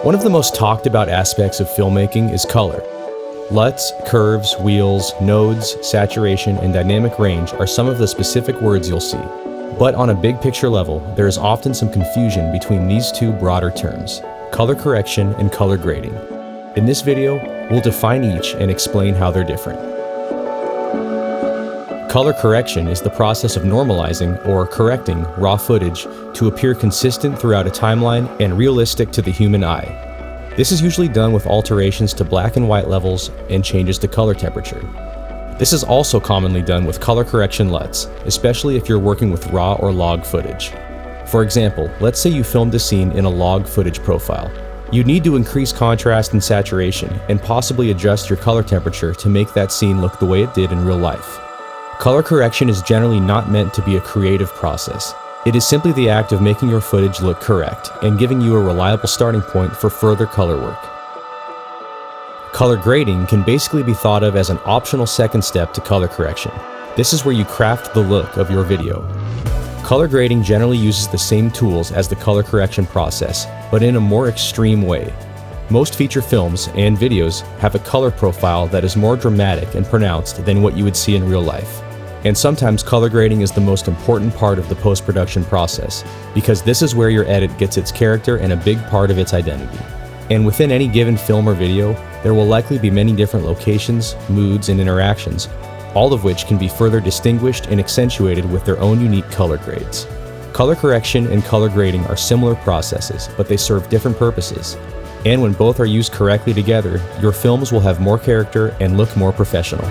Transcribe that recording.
One of the most talked about aspects of filmmaking is color. LUTs, curves, wheels, nodes, saturation, and dynamic range are some of the specific words you'll see. But on a big picture level, there is often some confusion between these two broader terms, color correction and color grading. In this video, we'll define each and explain how they're different. Color correction is the process of normalizing or correcting raw footage to appear consistent throughout a timeline and realistic to the human eye. This is usually done with alterations to black and white levels and changes to color temperature. This is also commonly done with color correction LUTs, especially if you're working with raw or log footage. For example, let's say you filmed a scene in a log footage profile. You need to increase contrast and saturation and possibly adjust your color temperature to make that scene look the way it did in real life. Color correction is generally not meant to be a creative process. It is simply the act of making your footage look correct and giving you a reliable starting point for further color work. Color grading can basically be thought of as an optional second step to color correction. This is where you craft the look of your video. Color grading generally uses the same tools as the color correction process, but in a more extreme way. Most feature films and videos have a color profile that is more dramatic and pronounced than what you would see in real life. And sometimes color grading is the most important part of the post-production process, because this is where your edit gets its character and a big part of its identity. And within any given film or video, there will likely be many different locations, moods, and interactions, all of which can be further distinguished and accentuated with their own unique color grades. Color correction and color grading are similar processes, but they serve different purposes. And when both are used correctly together, your films will have more character and look more professional.